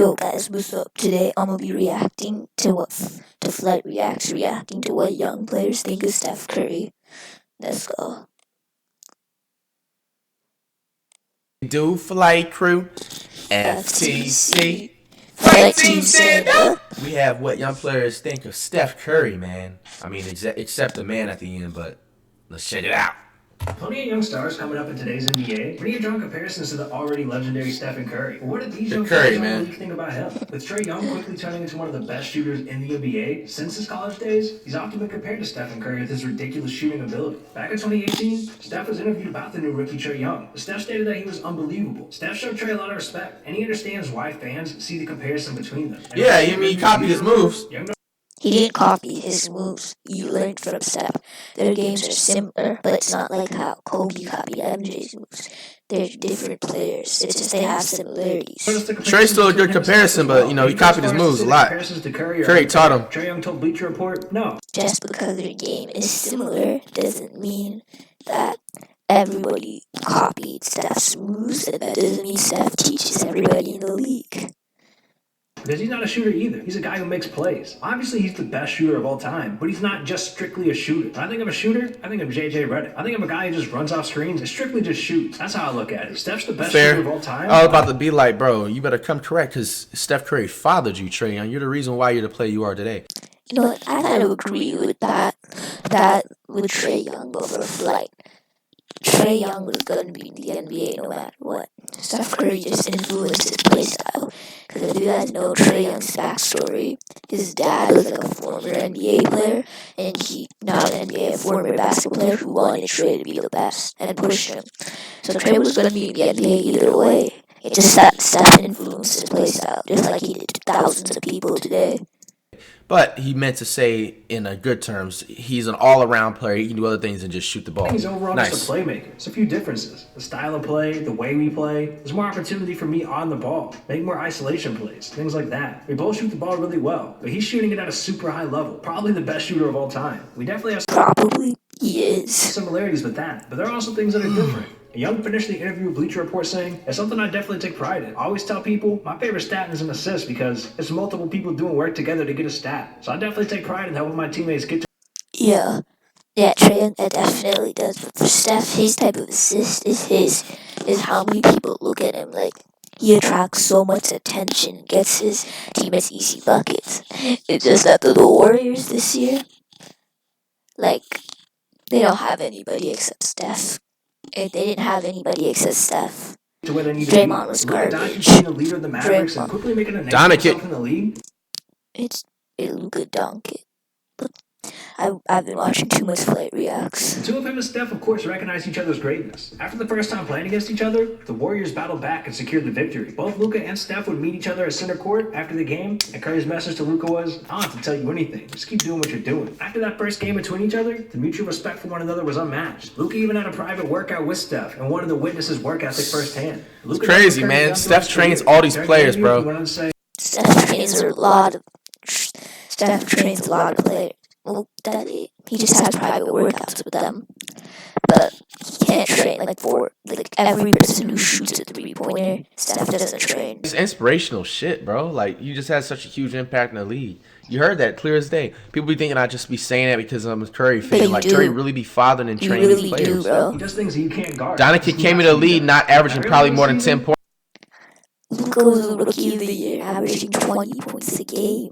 Yo guys, what's up? Today I'm gonna be reacting to Flight Reacts, reacting to what young players think of Steph Curry. Let's go. Do flight crew, FTC. FTC. Flight team stand up. We have what young players think of Steph Curry, man. I mean, except the man at the end, but let's check it out. Plenty of young stars coming up in today's NBA. Many are drawing comparisons to the already legendary Stephen Curry. But what did these young players in the league think about him? With Trae Young quickly turning into one of the best shooters in the NBA since his college days, he's often been compared to Stephen Curry with his ridiculous shooting ability. Back in 2018, Steph was interviewed about the new rookie Trae Young. Steph stated that he was unbelievable. Steph showed Trae a lot of respect, and he understands why fans see the comparison between them. Yeah, I mean, he copied his moves. He didn't copy his moves. He learned from Steph. Their games are similar, but it's not like how Kobe copied MJ's moves. They're different players. It's just they have similarities. Trae's still a good comparison, but he copied his moves a lot. Curry taught him. Trae Young told Bleacher Report, no. Just because their game is similar doesn't mean that everybody copied Steph's moves, and that doesn't mean Steph teaches everybody in the league. Because he's not a shooter either. He's a guy who makes plays. Obviously, he's the best shooter of all time, but he's not just strictly a shooter. When I think of a shooter, I think of JJ Redick. I think of a guy who just runs off screens and strictly just shoots. That's how I look at it. Steph's the best shooter of all time. I was about to be like, bro, you better come correct because Steph Curry fathered you, Trae Young. You're the reason why you're the player you are today. You know what? I gotta agree with that. That with Trae Young over Flight. Trae Young was gonna be in the NBA no matter what. Steph Curry just influenced his playstyle. Because if you guys know Trae Young's backstory, his dad was like a former NBA player, and he, not an NBA, a former basketball player who wanted Trae to be the best and pushed him. So Trae was gonna be in the NBA either way. It just that Steph influenced his playstyle, just like he did to thousands of people today. But he meant to say, in a good terms, he's an all-around player. He can do other things than just shoot the ball. He's overall just a playmaker. There's a few differences. The style of play, the way we play. There's more opportunity for me on the ball. Make more isolation plays, things like that. We both shoot the ball really well, but he's shooting it at a super high level. Probably the best shooter of all time. We definitely have He is. similarities with that, but there are also things that are different. Young finished the interview with Bleacher Report saying, "It's something I definitely take pride in. I always tell people my favorite stat is an assist because it's multiple people doing work together to get a stat. So I definitely take pride in helping my teammates get to." Yeah, Trae, that definitely does. But for Steph, his type of assist is how many people look at him. Like, he attracts so much attention, gets his teammates easy buckets. It's just that the Warriors this year, like, they don't have anybody except Steph. If they didn't have anybody except Steph, Draymond was garbage. Doncic. In the league. It's Luka Doncic. I've been watching too much Flight Reacts. The two of him and Steph, of course, recognize each other's greatness. After the first time playing against each other, the Warriors battled back and secured the victory. Both Luka and Steph would meet each other at center court after the game, and Curry's message to Luka was, "I don't have to tell you anything. Just keep doing what you're doing." After that first game between each other, the mutual respect for one another was unmatched. Luka even had a private workout with Steph and wanted to witness his work ethic firsthand. It's crazy, man. Steph trains all these players, bro. Steph trains a lot of players. Well, he just has private workouts with them, but he can't train like every person who shoots a 3-pointer. Steph doesn't train. It's inspirational shit, bro. Like, you just had such a huge impact in the league. You heard that clear as day. People be thinking I just be saying that because I'm a Curry fan. Like, Curry really be fathering and training these players. Bro. He does things that you can't guard. Doncic came into the league not averaging probably more than 10 points. Luka was the rookie of the year, averaging 20 points a game.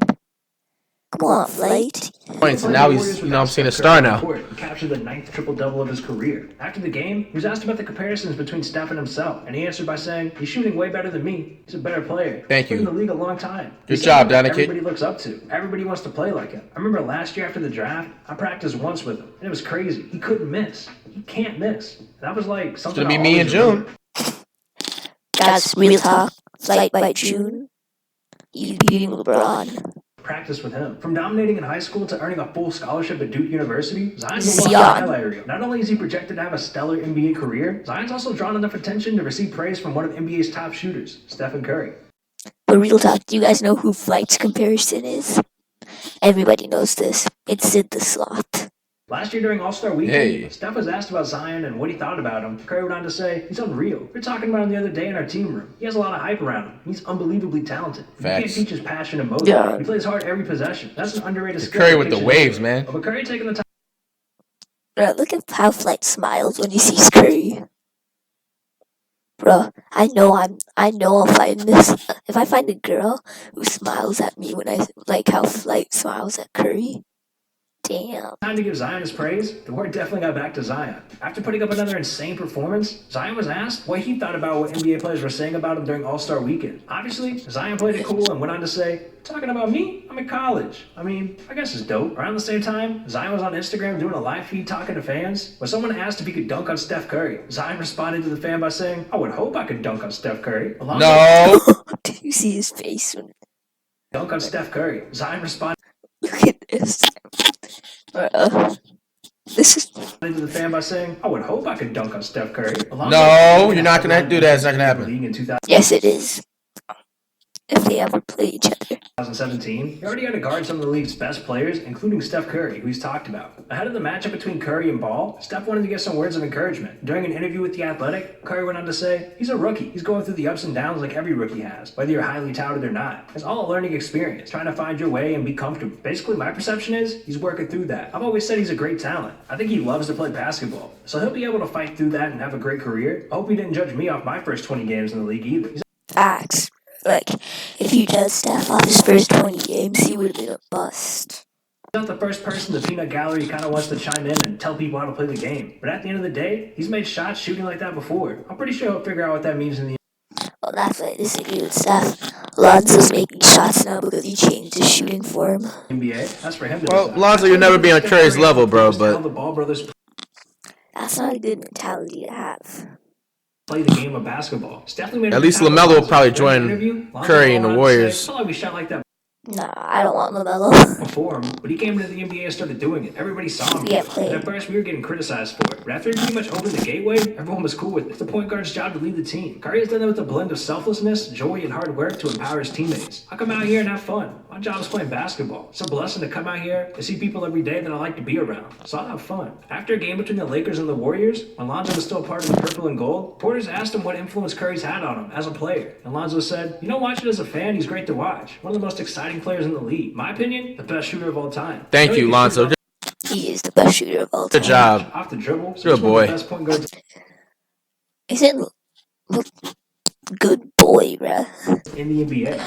Come on, Flight. Points, and now he's, I'm saying, a star now. He captured the 9th triple-double of his career. After the game, he was asked about the comparisons between Steph and himself, and he answered by saying, "He's shooting way better than me. He's a better player. Thank you. He's been in the league a long time." Good job, Doncic. Everybody looks up to. Everybody wants to play like him. I remember last year after the draft, I practiced once with him, and it was crazy. He couldn't miss. He can't miss. That was like something. It's gonna be me in June. That's real talk. Flight by June. He's beating LeBron. Practice with him. From dominating in high school to earning a full scholarship at Duke University, Zion's a highlight reel. Not only is he projected to have a stellar NBA career, Zion's also drawn enough attention to receive praise from one of NBA's top shooters, Stephen Curry. But real talk, do you guys know who Flight's comparison is? Everybody knows this. It's Sid the Sloth. Last year during All-Star Weekend, Steph was asked about Zion and what he thought about him. Curry went on to say, he's unreal. We were talking about him the other day in our team room. He has a lot of hype around him. He's unbelievably talented. You can't teach his passion and motive. He plays hard every possession. That's an underrated skill. Curry with the waves, man. But Curry taking the time. Bro, look at how Flight smiles when he sees Curry. Bro, I know I'll find this. If I find a girl who smiles at me when I like how Flight smiles at Curry, damn. Time to give Zion his praise. The word definitely got back to Zion. After putting up another insane performance, Zion was asked what he thought about what NBA players were saying about him during All-Star Weekend. Obviously, Zion played it cool and went on to say, talking about me? I'm in college. I mean, I guess it's dope. Around the same time, Zion was on Instagram doing a live feed talking to fans. When someone asked if he could dunk on Steph Curry, Zion responded to the fan by saying, I would hope I could dunk on Steph Curry. No! Did you see his face when... Dunk on Steph Curry. Zion responded... Look at this. This is... to the fan by saying, I would hope I could dunk on Steph Curry. No, you're not going to do that. It's not going to happen. Yes, it is. If they ever play each other. 2017, he already had to guard some of the league's best players, including Steph Curry, who he's talked about. Ahead of the matchup between Curry and Ball, Steph wanted to get some words of encouragement. During an interview with The Athletic, Curry went on to say, he's a rookie. He's going through the ups and downs like every rookie has, whether you're highly touted or not. It's all a learning experience, trying to find your way and be comfortable. Basically, my perception is, he's working through that. I've always said he's a great talent. I think he loves to play basketball, so he'll be able to fight through that and have a great career. I hope he didn't judge me off my first 20 games in the league either. Facts. Like, if you judge Steph off his first 20 games, he would have been a bust. He's not the first person the peanut gallery kind of wants to chime in and tell people how to play the game. But at the end of the day, he's made shots shooting like that before. I'm pretty sure he'll figure out what that means in the end. Well, that's why I disagree with Steph. Lonzo's making shots now because he changed his shooting form. NBA, that's for him to Well, Lonzo, you'll never be on Curry's level, bro, but... That's not a good mentality to have. Play the game of basketball. At least LaMelo will probably join Curry and the Warriors. Nah, I don't want LaMelo. Before him, but he came into the NBA and started doing it. Everybody saw him. And at first, we were getting criticized for it. But after he pretty much opened the gateway, everyone was cool with it. It's the point guard's job to lead the team. Curry has done that with a blend of selflessness, joy, and hard work to empower his teammates. I come out here and have fun. My job is playing basketball. It's a blessing to come out here and see people every day that I like to be around. So I'll have fun. After a game between the Lakers and the Warriors, when Lonzo was still part of the purple and gold, reporters asked him what influence Curry's had on him as a player. And Lonzo said, you don't watch it as a fan, he's great to watch. One of the most exciting players in the league. My opinion, the best shooter of all time. Thank you, Lonzo. He is the best shooter of all time. Good job. Off the dribble. Good boy. Isn't good boy, bruh. In the NBA.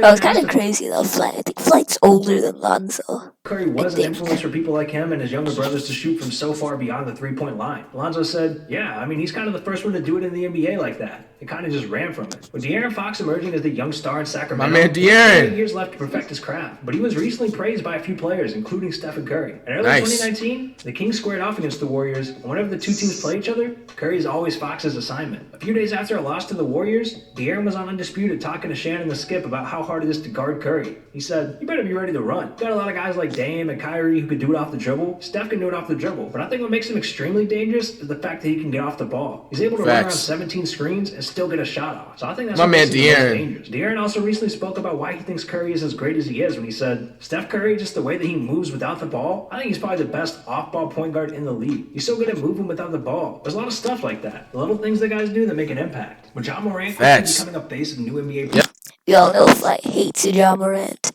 That was kind of crazy though, Flight. I think Flight's older than Lonzo. Curry was an influence for people like him and his younger brothers to shoot from so far beyond the three-point line. Lonzo said, yeah, I mean, he's kind of the first one to do it in the NBA like that. It kind of just ran from it. With De'Aaron Fox emerging as the young star in Sacramento, my man De'Aaron. Years left to perfect his craft, but he was recently praised by a few players, including Steph and Curry. And early 2019, the Kings squared off against the Warriors, and whenever the two teams play each other, Curry is always Fox's assignment. A few days after a loss to the Warriors, De'Aaron was on Undisputed talking to Shannon the Skip about how hard it is to guard Curry. He said, you better be ready to run. Got a lot of guys like Dame and Kyrie who could do it off the dribble. Steph can do it off the dribble, but I think what makes him extremely dangerous is the fact that he can get off the ball. He's able to run around 17 screens and still get a shot off. So I think that's my what man makes him De'Aaron. dangerous. De'Aaron also recently spoke about why he thinks Curry is as great as he is when he said, Steph Curry, just the way that he moves without the ball, I think he's probably the best off-ball point guard in the league. He's so good at moving without the ball. There's a lot of stuff like that. The little things that guys do that make an impact. With Ja Morant becoming a face of new NBA players. We all know Flight hates Ja Morant.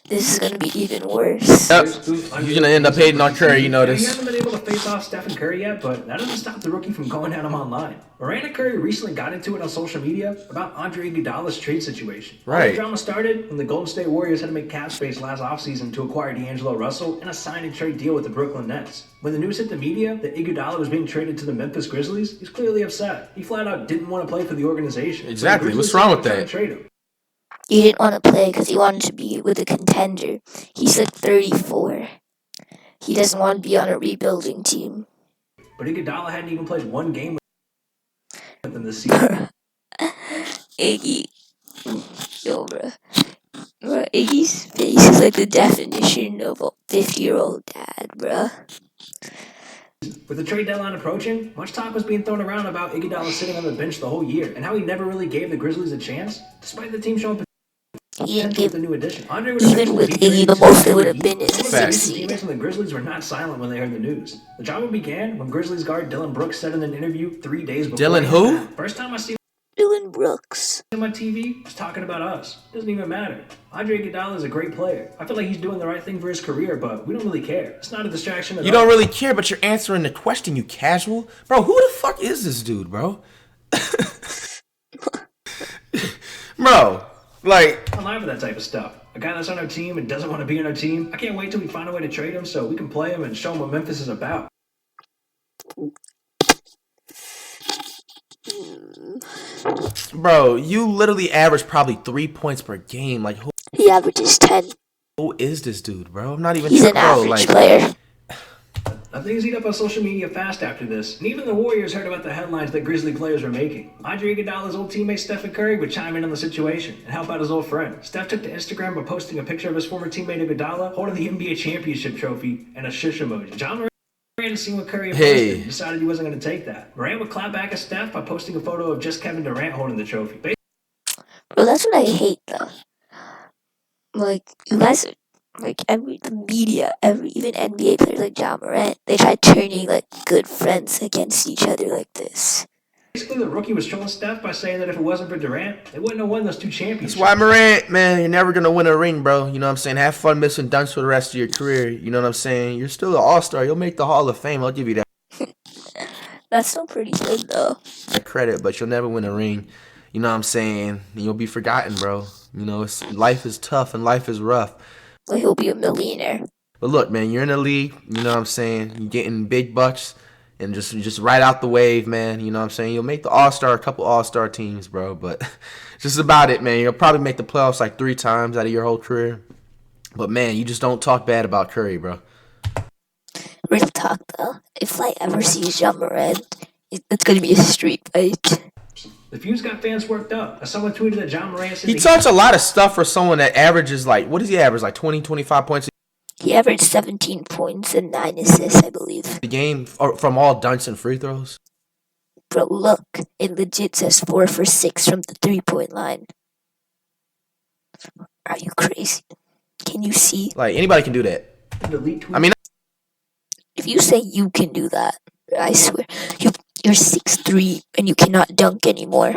This is going to be even worse. Yep. He's going to end up hating on Curry, you know this. He hasn't been able to face off Steph and Curry yet, but that doesn't stop the rookie from going at him online. Morant and Curry recently got into it on social media about Andre Iguodala's trade situation. Right. The drama started when the Golden State Warriors had to make cap space last offseason to acquire D'Angelo Russell and a sign and trade deal with the Brooklyn Nets. When the news hit the media that Iguodala was being traded to the Memphis Grizzlies, he's clearly upset. He flat out didn't want to play for the organization. Exactly. So what's wrong with that? Trade him. He didn't want to play because he wanted to be with a contender. He's like 34. He doesn't want to be on a rebuilding team. But Iguodala hadn't even played one game with them this season. Iggy. Yo, bro. Iggy's face is like the definition of a 50-year-old dad, bro. With the trade deadline approaching, much talk was being thrown around about Iguodala sitting on the bench the whole year and how he never really gave the Grizzlies a chance, despite the team showing He didn't give the new addition. Andre would even with Iggy, the most it would have been is a 6 seed. Teammates on the Grizzlies were not silent when they heard the news. The drama began when Grizzlies guard Dylan Brooks said in an interview 3 days before. Dylan who? First time I see Dylan Brooks on my TV was talking about us. Doesn't even matter. Andre Iguodala is a great player. I feel like he's doing the right thing for his career, but we don't really care. It's not a distraction at all. You don't really care, but you're answering the question, you casual. Bro, who the fuck is this dude, bro? Bro, like... I'm live for that type of stuff. A guy that's on our team and doesn't want to be on our team. I can't wait till we find a way to trade him so we can play him and show him what Memphis is about. Bro, you literally average probably 3 points per game. Like, he averages 10. Who is this dude, bro? I'm not even He's sure, an average like, player. Things heat up on social media fast after this, and even the Warriors heard about the headlines that Grizzly players were making. Andre Iguodala's old teammate Steph Curry would chime in on the situation and help out his old friend. Steph took to Instagram by posting a picture of his former teammate Iguodala holding the NBA championship trophy and a shush emoji. John Morant had seen what Curry had posted and decided he wasn't going to take that. Morant would clap back at Steph by posting a photo of just Kevin Durant holding the trophy. Bro, that's what I hate though. Like, you guys, like the media, even NBA players like John Morant, they try turning like good friends against each other like this. Basically, the rookie was trolling Steph by saying that if it wasn't for Durant, they wouldn't have won those 2 championships. That's why Morant, man, you're never going to win a ring, bro. You know what I'm saying? Have fun missing dunks for the rest of your career. You know what I'm saying? You're still an all-star. You'll make the Hall of Fame. I'll give you that. That's still pretty good, though. Credit, but you'll never win a ring. You know what I'm saying? You'll be forgotten, bro. You know, life is tough and life is rough. Well, he'll be a millionaire. But look, man, you're in the league. You know what I'm saying? You're getting big bucks and just ride out the wave, man. You know what I'm saying? You'll make the All-Star, a couple All-Star teams, bro. But just about it, man. You'll probably make the playoffs like 3 times out of your whole career. But, man, you just don't talk bad about Curry, bro. Real talk, though. If I ever see John Morant, it's going to be a street fight. The feud's got fans worked up. As someone tweeted that John Morant said he talks a lot of stuff for someone that averages, like, what does he average? Like 20, 25 points he averaged 17 points and 9 assists, I believe. The game from all dunks and free throws? Bro, look. It legit says 4 for 6 from the 3-point line. Are you crazy? Can you see? Like, anybody can do that. I mean, if you say you can do that, I swear, you're 6'3" and you cannot dunk anymore.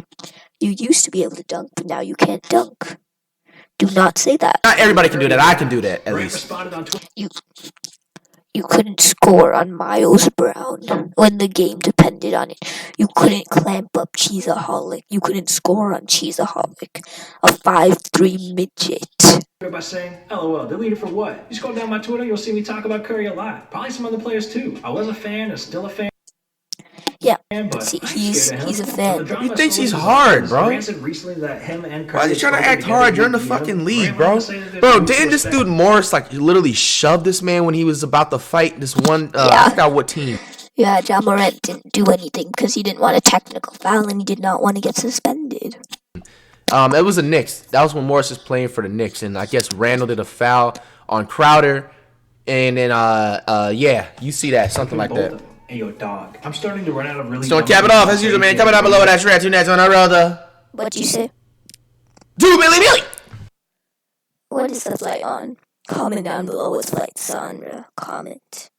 You used to be able to dunk, but now you can't dunk. Do not say that. Not everybody can do that. I can do that, at least. You couldn't score on Miles Brown when the game depended on it. You couldn't clamp up Cheeseaholic. You couldn't score on Cheeseaholic, a 5'3" midget. By saying, LOL, deleted for what? You scroll down my Twitter, you'll see me talk about Curry a lot. Probably some other players too. I was a fan and still a fan. Yeah, see, he's a fan. He thinks he's hard, bro. Why is he trying to act hard? You're in the fucking league, bro. Bro, didn't this dude Morris like literally shove this man when he was about to fight this one? I forgot what team. Yeah, John Morant didn't do anything because he didn't want a technical foul and he did not want to get suspended. It was the Knicks. That was when Morris was playing for the Knicks, and I guess Randall did a foul on Crowder, and then yeah, you see that, something like that. Hey, yo, dog. I'm starting to run out of really... So cap it off as usual, man. Comment down below that track. Two next on our road. What'd you say? 2 Milli. What is the flight on? Comment down below what's flight's on. Comment.